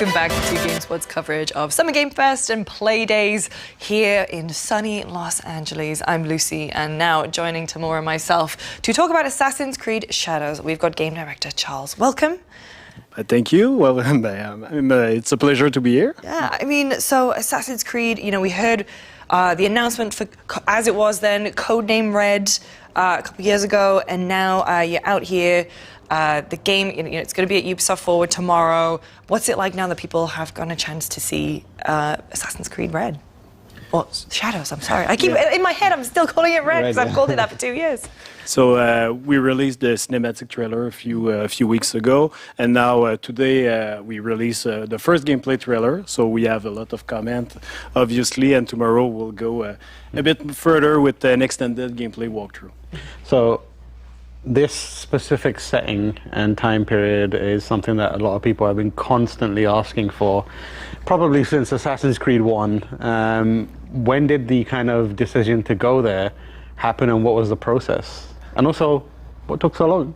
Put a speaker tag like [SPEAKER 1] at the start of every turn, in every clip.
[SPEAKER 1] Welcome back to GameSpot's coverage of Summer Game Fest and Play Days here in sunny Los Angeles. I'm Lucy, and now joining Tamora and myself to talk about Assassin's Creed Shadows, we've got Game Director Charles. Welcome.
[SPEAKER 2] Thank you. Well, it's a pleasure to be here.
[SPEAKER 1] Yeah, I mean, so Assassin's Creed, you know, we heard the announcement for, as it was then, Codename Red a couple of years ago, and now you're out here. The game, you know, it's going to be at Ubisoft Forward tomorrow. What's it like now that people have gotten a chance to see Assassin's Creed Red? Well, Shadows, I'm sorry. I keep, in my head, I'm still calling it Red because I've called it that for 2 years.
[SPEAKER 2] So we released the cinematic trailer a few weeks ago, and now today we release the first gameplay trailer. So we have a lot of comment, obviously, and tomorrow we'll go a bit further with an extended gameplay walkthrough.
[SPEAKER 3] So this specific setting and time period is something that a lot of people have been constantly asking for, probably since Assassin's Creed 1. When did the kind of decision to go there happen, and what was the process? And also, what took so long?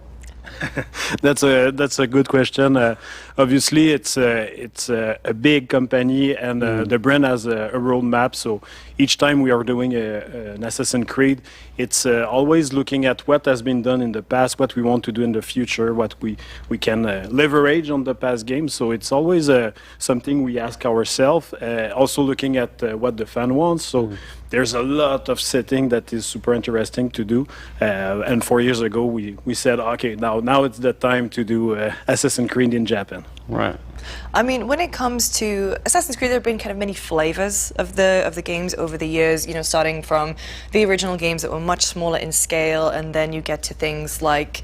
[SPEAKER 2] That's a good question. Obviously, it's a big company, and the brand has a roadmap. So each time we are doing an Assassin's Creed, it's always looking at what has been done in the past, what we want to do in the future, what we can leverage on the past games. So it's always something we ask ourselves. Also looking at what the fan wants. So there's a lot of setting that is super interesting to do. And 4 years ago, we said, okay, now it's the time to do Assassin's Creed in Japan.
[SPEAKER 3] Right.
[SPEAKER 1] I mean, when it comes to Assassin's Creed, there have been kind of many flavors of the games over the years, you know, starting from the original games that were much smaller in scale, and then you get to things like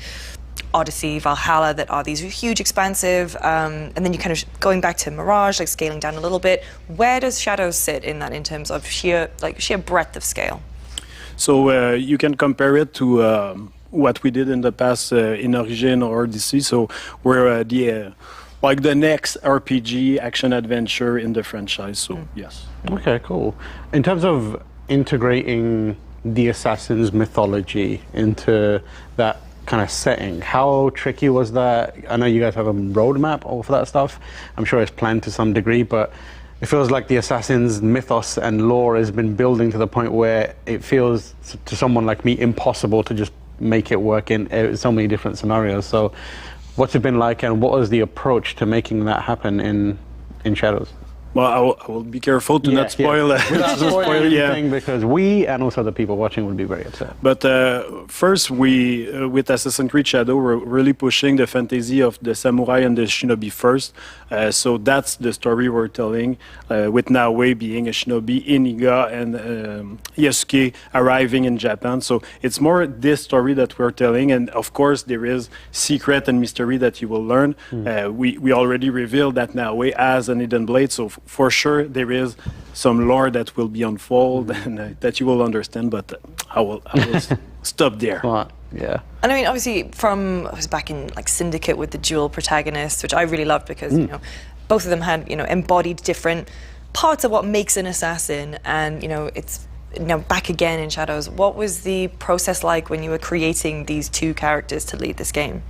[SPEAKER 1] Odyssey, Valhalla, that are these huge, expansive, and then you kind of going back to Mirage, like scaling down a little bit. Where does Shadows sit in that in terms of sheer breadth of scale? So
[SPEAKER 2] you can compare it to what we did in the past in Origin or Odyssey. So we're like the next RPG action adventure in the franchise. So yes.
[SPEAKER 3] Okay, cool. In terms of integrating the Assassin's mythology into that kind of setting, how tricky was that? I know you guys have a roadmap for that stuff. I'm sure it's planned to some degree, but it feels like the Assassin's mythos and lore has been building to the point where it feels to someone like me impossible to just make it work in so many different scenarios. So what's it been like, and what was the approach to making that happen in Shadows?
[SPEAKER 2] Well, I will be careful to not spoil
[SPEAKER 3] anything, because we and also the people watching would be very upset.
[SPEAKER 2] But first, we with Assassin's Creed Shadow, we're really pushing the fantasy of the samurai and the shinobi first. So that's the story we're telling, with Naoe being a shinobi, Iniga and Yasuke arriving in Japan. So it's more this story that we're telling, and of course there is secret and mystery that you will learn. We already revealed that Naoe has an hidden blade, so for sure there is some lore that will be unfold and that you will understand, but I will stop there.
[SPEAKER 3] Yeah.
[SPEAKER 1] And I mean, obviously, I was back in like Syndicate with the dual protagonists, which I really loved because you know, both of them had, you know, embodied different parts of what makes an assassin, and you know, it's now back again in Shadows. What was the process like when you were creating these two characters to lead this game?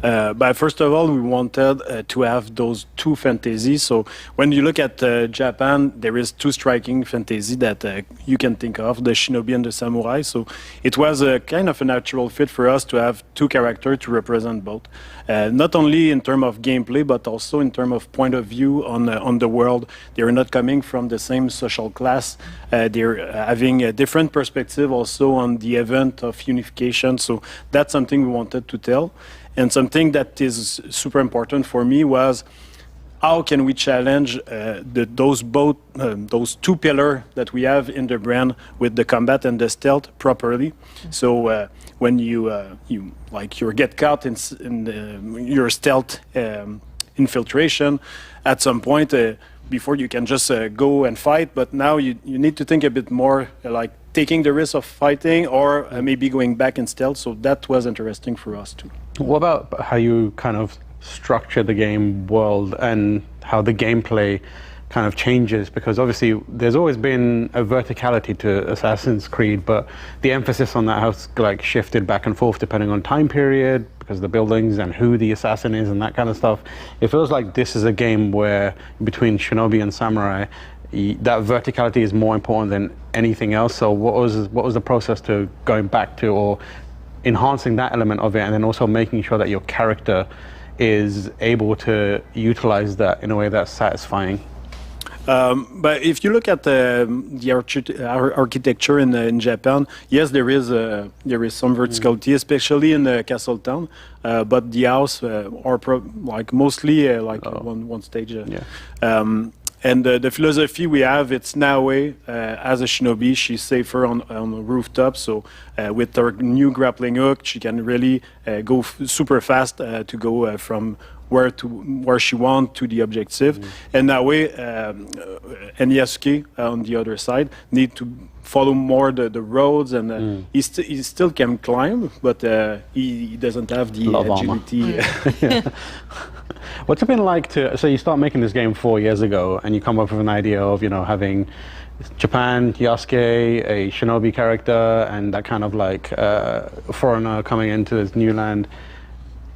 [SPEAKER 2] But first of all, we wanted to have those two fantasies. So when you look at Japan, there is two striking fantasy that you can think of, the shinobi and the samurai. So it was a kind of a natural fit for us to have two characters to represent both. Not only in terms of gameplay, but also in terms of point of view on the world. They're not coming from the same social class. They're having a different perspective also on the event of unification. So that's something we wanted to tell. And something that is super important for me was how can we challenge those two pillars that we have in the brand with the combat and the stealth properly. So when you get caught in your stealth infiltration, at some point before you can just go and fight, but now you need to think a bit more like taking the risk of fighting or maybe going back in stealth. So that was interesting for us too.
[SPEAKER 3] What about how you kind of structure the game world and how the gameplay kind of changes? Because obviously there's always been a verticality to Assassin's Creed, but the emphasis on that has like shifted back and forth depending on time period, because the buildings and who the assassin is and that kind of stuff. It feels like this is a game where between Shinobi and Samurai, that verticality is more important than anything else. So what was the process to going back to or enhancing that element of it, and then also making sure that your character is able to utilize that in a way that's satisfying?
[SPEAKER 2] But if you look at the architecture in Japan, yes, there is some verticality, especially in the castle town. But the house are like mostly one stage. And the philosophy we have, it's Naoe as a shinobi. She's safer on the rooftop. So with her new grappling hook, she can really go super fast to go from where she wants to the objective. And Naoe and Yasuke on the other side need to follow more the roads, and he still can climb, but he doesn't have the agility.
[SPEAKER 3] What's it been like so you start making this game 4 years ago, and you come up with an idea of, having Japan, Yasuke, a shinobi character, and that kind of like foreigner coming into this new land.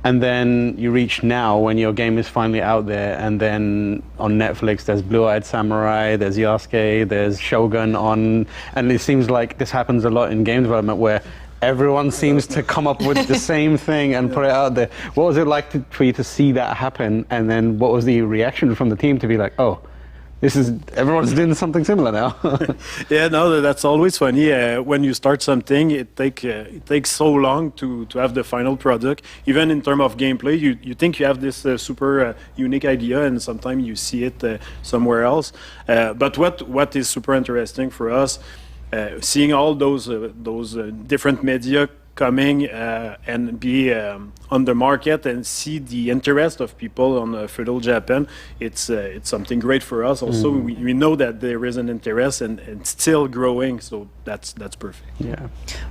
[SPEAKER 3] And then you reach now when your game is finally out there, and then on Netflix there's Blue-Eyed Samurai, there's Yasuke, there's Shogun on, and it seems like this happens a lot in game development where everyone seems to come up with the same thing and put it out there. What was it like for you to see that happen, and then what was the reaction from the team to be like, oh, everyone's doing something similar now?
[SPEAKER 2] Yeah, no, that's always funny. When you start something, it takes so long to have the final product. Even in terms of gameplay, you think you have this super unique idea, and sometimes you see it somewhere else. But what is super interesting for us, seeing all those different media coming and be on the market and see the interest of people on feudal Japan, it's something great for us. Also, we know that there is an interest and still growing, so that's perfect.
[SPEAKER 3] Yeah.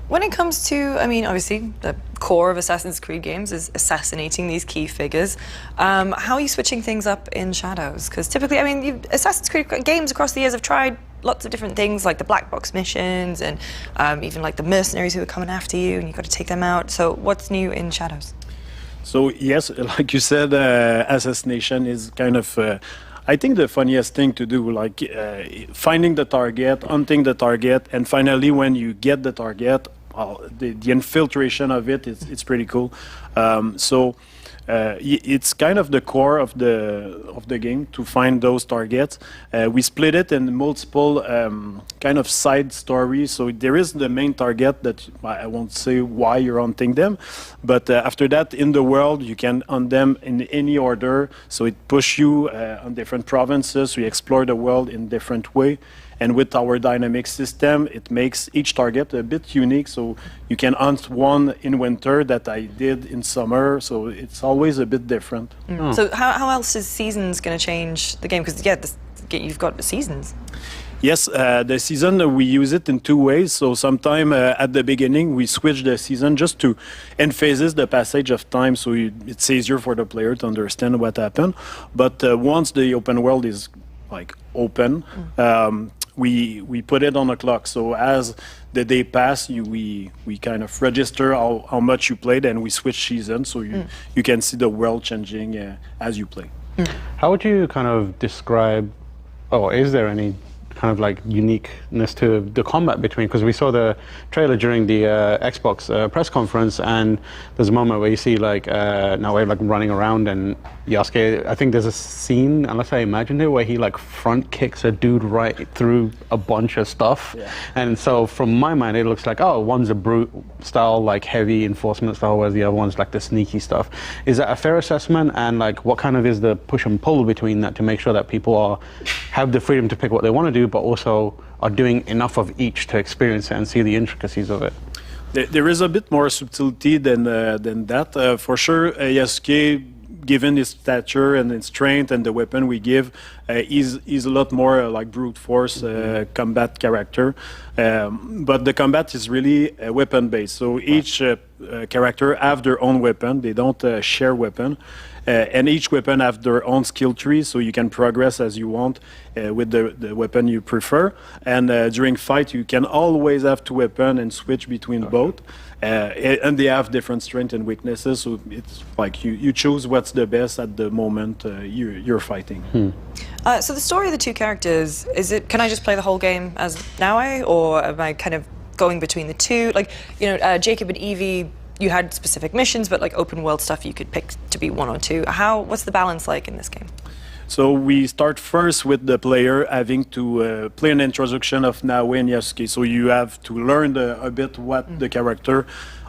[SPEAKER 1] When it comes to, I mean, obviously the core of Assassin's Creed games is assassinating these key figures. How are you switching things up in Shadows? Because typically, I mean, Assassin's Creed games across the years have tried lots of different things, like the black box missions and even like the mercenaries who are coming after you and you've got to take them out. So what's new in Shadows?
[SPEAKER 2] So yes, like you said, assassination is kind of, I think, the funniest thing to do, like finding the target, hunting the target, and finally when you get the target, the infiltration of it's pretty cool. It's kind of the core of the game to find those targets. We split it in multiple kind of side stories. So there is the main target that I won't say why you're hunting them, but after that in the world you can hunt them in any order. So it pushes you on different provinces. We explore the world in different way. And with our dynamic system, it makes each target a bit unique. So you can hunt one in winter that I did in summer. So it's always a bit different.
[SPEAKER 1] So how else is seasons going to change the game? Because you've got seasons.
[SPEAKER 2] Yes, the season, we use it in two ways. So sometime at the beginning, we switch the season just to emphasize the passage of time, so it's easier for the player to understand what happened. But once the open world is like open, we put it on a clock. So as the day pass, we kind of register how much you played, and we switch seasons, so you can see the world changing as you play.
[SPEAKER 3] How would you kind of describe, or is there any kind of like uniqueness to the combat between, because we saw the trailer during the Xbox press conference, and there's a moment where you see like Naoe like running around, and Yasuke, I think there's a scene, unless I imagined it, where he like front kicks a dude right through a bunch of stuff. Yeah. And so from my mind it looks like, oh, one's a brute style, like heavy enforcement style, whereas the other one's like the sneaky stuff. Is that a fair assessment? And like what kind of is the push and pull between that to make sure that people have the freedom to pick what they want to do, but also are doing enough of each to experience it and see the intricacies of it?
[SPEAKER 2] There is a bit more subtlety than that. For sure, Yasuke, given his stature and his strength and the weapon we give, He's a lot more like brute force combat character, but the combat is really weapon based. So each character have their own weapon. They don't share weapon. And each weapon have their own skill tree, so you can progress as you want with the weapon you prefer. And during fight, you can always have two weapons and switch between both. And they have different strengths and weaknesses, so it's like you choose what's the best at the moment you're fighting.
[SPEAKER 1] So the story of the two characters, can I just play the whole game as Naue, or am I kind of going between the two? Like, Jacob and Evie, you had specific missions, but like open world stuff you could pick to be one or two. What's the balance like in this game?
[SPEAKER 2] So we start first with the player having to play an introduction of Naue and Yasuke. So you have to learn a bit what the character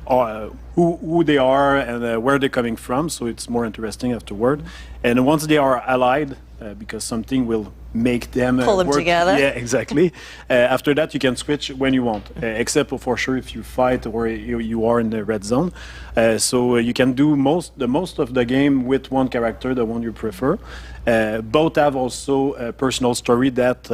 [SPEAKER 2] are, who they are, and where they're coming from. So it's more interesting afterward. And once they are allied, because something will make them
[SPEAKER 1] pull them
[SPEAKER 2] work
[SPEAKER 1] together.
[SPEAKER 2] Yeah, exactly. After that, you can switch when you want, except for sure if you fight or you are in the red zone. So you can do most of the game with one character, the one you prefer. Both have also a personal story that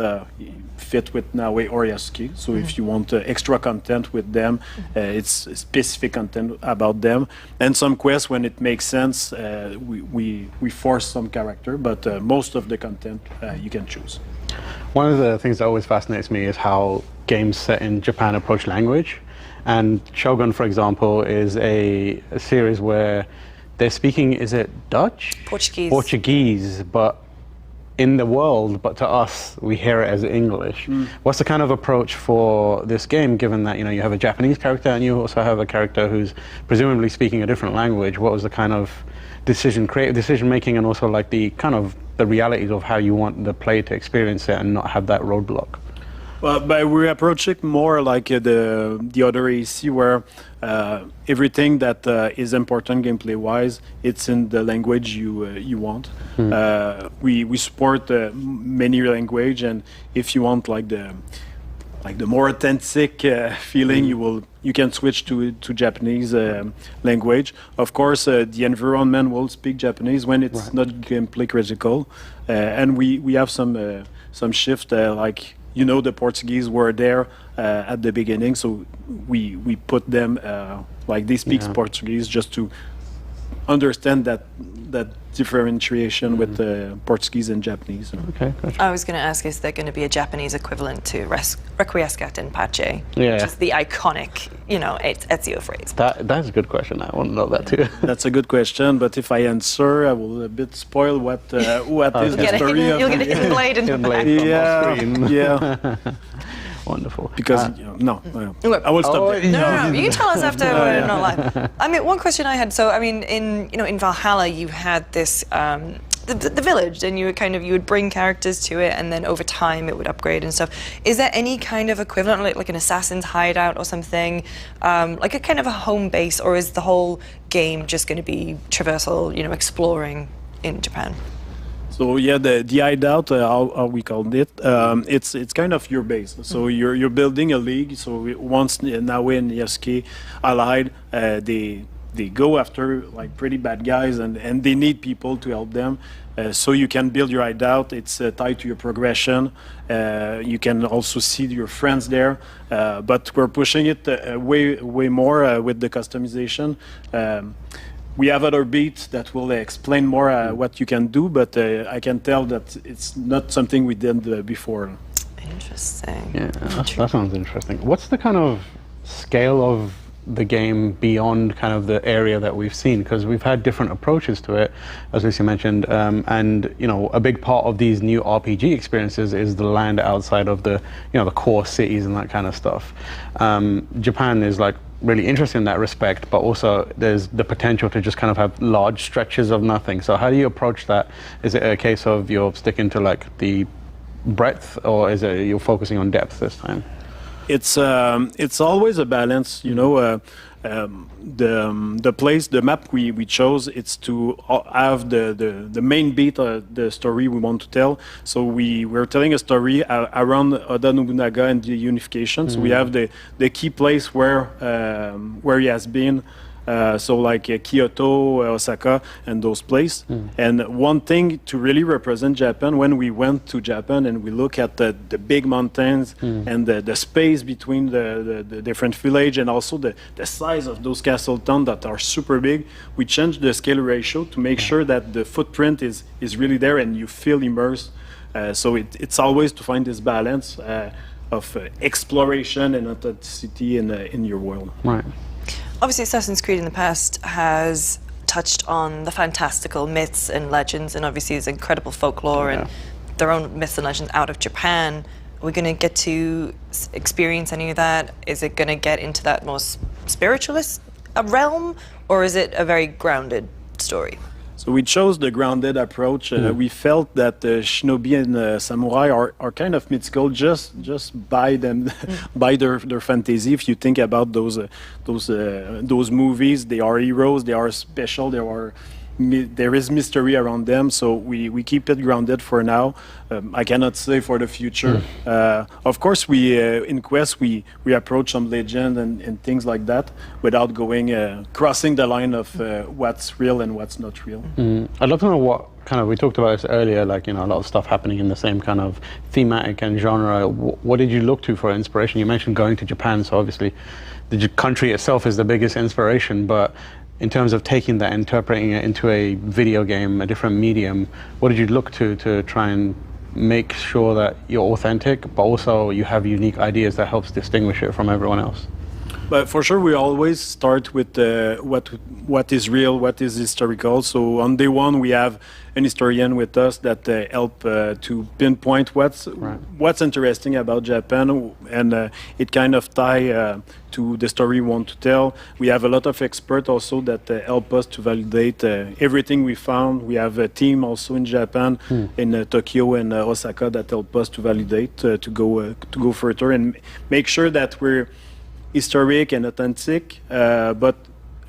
[SPEAKER 2] fit with Naue or Yasuke. So if you want extra content with them, it's specific content about them. And some quests, when it makes sense, we force some character, but most of the content you can choose.
[SPEAKER 3] One of the things that always fascinates me is how games set in Japan approach language. And Shogun, for example, is a series where they're speaking, is it Dutch?
[SPEAKER 1] Portuguese.
[SPEAKER 3] Portuguese, but in the world, but to us, we hear it as English. What's the kind of approach for this game, given that you have a Japanese character and you also have a character who's presumably speaking a different language? What was the kind of creative decision making, and also like the realities of how you want the player to experience it and not have that roadblock?
[SPEAKER 2] Well, but we approach it more like the other AC, where everything that is important gameplay-wise, it's in the language you want. We support many language, and if you want like the more authentic feeling, you can switch to Japanese language. Of course, the environment will speak Japanese when it's not gameplay critical, and we have some shift like. The Portuguese were there at the beginning, so we put them like they speak Portuguese just to understand that differentiation with Portuguese and Japanese.
[SPEAKER 3] Okay, gotcha.
[SPEAKER 1] I was going to ask, is there going to be a Japanese equivalent to Requiescat in Pace?
[SPEAKER 3] Yeah.
[SPEAKER 1] Which is the iconic, Ezio phrase.
[SPEAKER 3] That's a good question. I want to know that too.
[SPEAKER 2] That's a good question, but if I answer, I will a bit spoil what is the story of
[SPEAKER 1] You'll get a hidden blade in the back.
[SPEAKER 2] Yeah.
[SPEAKER 3] Wonderful.
[SPEAKER 2] Because no, I will stop there.
[SPEAKER 1] No. You can tell us after we're not live. I mean, one question I had. So, I mean, in Valhalla, you had this the village, and you would bring characters to it, and then over time it would upgrade and stuff. Is there any kind of equivalent, like an assassin's hideout or something, like a kind of a home base, or is the whole game just going to be traversal, exploring in Japan?
[SPEAKER 2] So yeah, the hideout, how we called it, it's kind of your base. So you're building a league. So once Naue and Yasuke allied, they go after like pretty bad guys, and they need people to help them. So you can build your hideout. It's tied to your progression. You can also see your friends there, but we're pushing it way more with the customization. We have other beats that will explain more what you can do, but I can tell that it's not something we did before.
[SPEAKER 1] Interesting.
[SPEAKER 3] Yeah, that sounds interesting. What's the kind of scale of the game beyond kind of the area that we've seen? Because we've had different approaches to it, as Lucy mentioned, and a big part of these new RPG experiences is the land outside of the the core cities and that kind of stuff. Japan is like really interesting in that respect, but also there's the potential to just kind of have large stretches of nothing. So how do you approach that? Is it a case of you're sticking to like the breadth, or is it you're focusing on depth this time?
[SPEAKER 2] It's always a balance, the map we chose, it's to have the main beat, the story we want to tell. So we're telling a story around Oda Nobunaga and the unification. So we have the key place where he has been So like Kyoto, Osaka, and those places. And one thing to really represent Japan, when we went to Japan and we look at the big mountains and the space between the different village and also the size of those castle towns that are super big, we changed the scale ratio to make sure that the footprint is really there and you feel immersed. So it's always to find this balance of exploration and authenticity in your world.
[SPEAKER 3] Right.
[SPEAKER 1] Obviously, Assassin's Creed in the past has touched on the fantastical myths and legends, and obviously there's incredible folklore and their own myths and legends out of Japan. Are we going to get to experience any of that? Is it going to get into that more spiritualist realm, or is it a very grounded story?
[SPEAKER 2] So we chose the grounded approach. We felt that shinobi and samurai are kind of mythical just by them, by their fantasy. If you think about those movies, they are heroes, they are special, there is mystery around them. So we keep it grounded for now. I cannot say for the future. Of course, we in Quest we approach some legend and things like that without going crossing the line of what's real and what's not real.
[SPEAKER 3] I'd love to know what kind of, we talked about this earlier, like, you know, a lot of stuff happening in the same kind of thematic and genre. What did you look to for inspiration? You mentioned going to Japan, so obviously the country itself is the biggest inspiration, but in terms of taking that, interpreting it into a video game, a different medium, what did you look to try and make sure that you're authentic, but also you have unique ideas that helps distinguish it from everyone else?
[SPEAKER 2] But for sure, we always start with what is real, what is historical. So on day one, we have an historian with us that help to pinpoint what's interesting about Japan, and it kind of tie to the story we want to tell. We have a lot of experts also that help us to validate everything we found. We have a team also in Japan, in Tokyo and Osaka, that help us to validate to go further and make sure that we're historic and authentic, but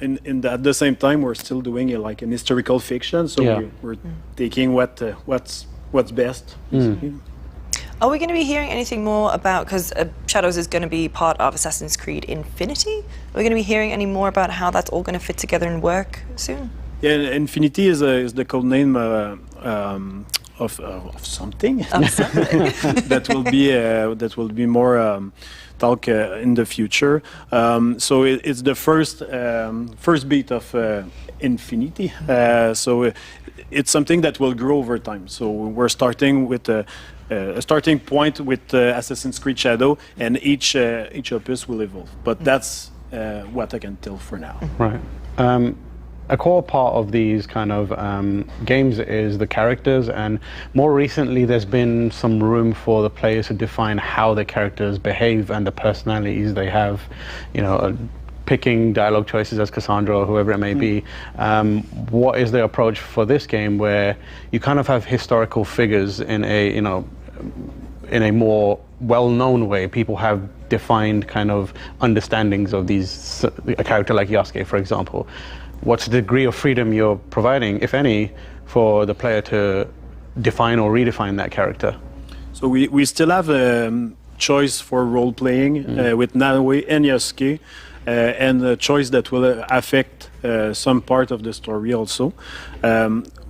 [SPEAKER 2] at the same time we're still doing like an historical fiction. So we're taking what's best.
[SPEAKER 1] Are we going to be hearing anything more about, because Shadows is going to be part of Assassin's Creed Infinity? Are we going to be hearing any more about how that's all going to fit together and work soon?
[SPEAKER 2] Yeah, Infinity is the code name of something that will be more talk in the future. So it's the first beat of Infinity. So it's something that will grow over time. So we're starting with a starting point with Assassin's Creed Shadow, and each opus will evolve. But that's what I can tell for now.
[SPEAKER 3] Right. A core part of these kind of games is the characters, and more recently there's been some room for the players to define how the characters behave and the personalities they have, you know, picking dialogue choices as Cassandra or whoever it may be. What is the approach for this game, where you kind of have historical figures in a, you know, in a more well-known way? People have defined kind of understandings of these, a character like Yasuke, for example. What's the degree of freedom you're providing, if any, for the player to define or redefine that character?
[SPEAKER 2] So we still have a choice for role-playing with Naoe and Yasuke, and a choice that will affect some part of the story also.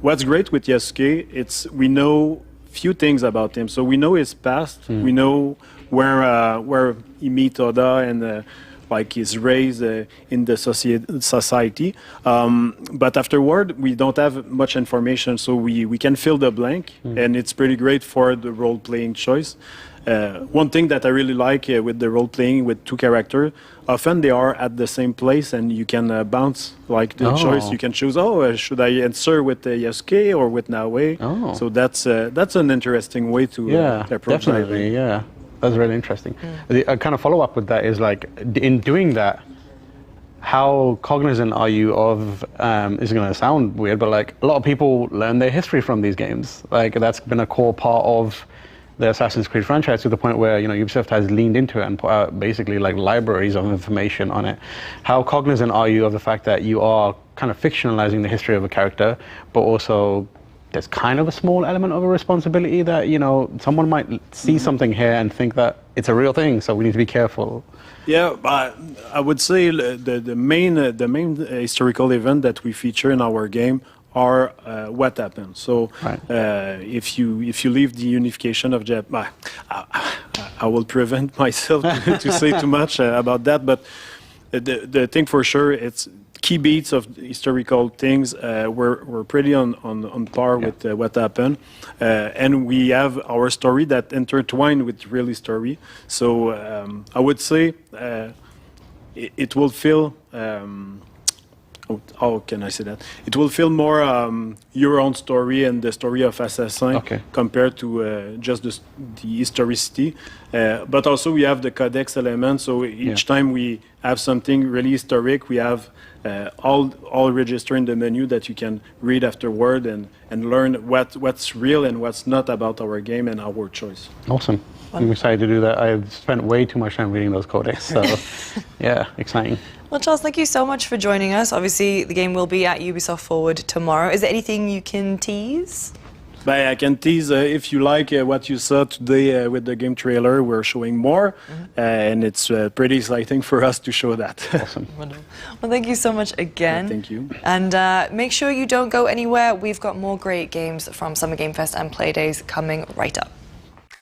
[SPEAKER 2] What's great with Yasuke, we know few things about him. So we know his past, we know where he meet Oda and like he's raised in the society, but afterward we don't have much information, so we can fill the blank, and it's pretty great for the role-playing choice. One thing that I really like with the role-playing with two characters, often they are at the same place and you can bounce like the choice. You can choose, should I answer with Yasuke or with Naoe? So that's an interesting way to approach
[SPEAKER 3] definitely, yeah. That's really interesting. A kind of follow-up with that is, like, in doing that, how cognizant are you of, it's going to sound weird, but like a lot of people learn their history from these games. Like, that's been a core part of the Assassin's Creed franchise, to the point where, you know, Ubisoft has leaned into it and put out basically like libraries of information on it. How cognizant are you of the fact that you are kind of fictionalizing the history of a character, but also there's kind of a small element of a responsibility that, you know, someone might see something here and think that it's a real thing, so we need to be careful.
[SPEAKER 2] Yeah, but I would say the main historical event that we feature in our game are what happened. So
[SPEAKER 3] Right.
[SPEAKER 2] if you leave the unification of Japan, I will prevent myself to say too much about that. But the thing for sure, it's key beats of historical things. We're pretty on par with what happened, and we have our story that intertwined with real history. So I would say it will feel. How can I say that? It will feel more your own story and the story of Assassin compared to just the historicity. But also we have the codex element, so each time we have something really historic, we have all registered in the menu that you can read afterward and learn what's real and what's not about our game and our choice.
[SPEAKER 3] Awesome. I'm excited to do that. I've spent way too much time reading those codex, so yeah, exciting.
[SPEAKER 1] Well, Charles, thank you so much for joining us. Obviously, the game will be at Ubisoft Forward tomorrow. Is there anything you can tease?
[SPEAKER 2] But I can tease, if you like what you saw today with the game trailer, we're showing more, and it's pretty exciting for us to show that.
[SPEAKER 3] Awesome.
[SPEAKER 1] Wonderful. Well, thank you so much again.
[SPEAKER 2] Thank you.
[SPEAKER 1] And make sure you don't go anywhere. We've got more great games from Summer Game Fest and Playdays coming right up.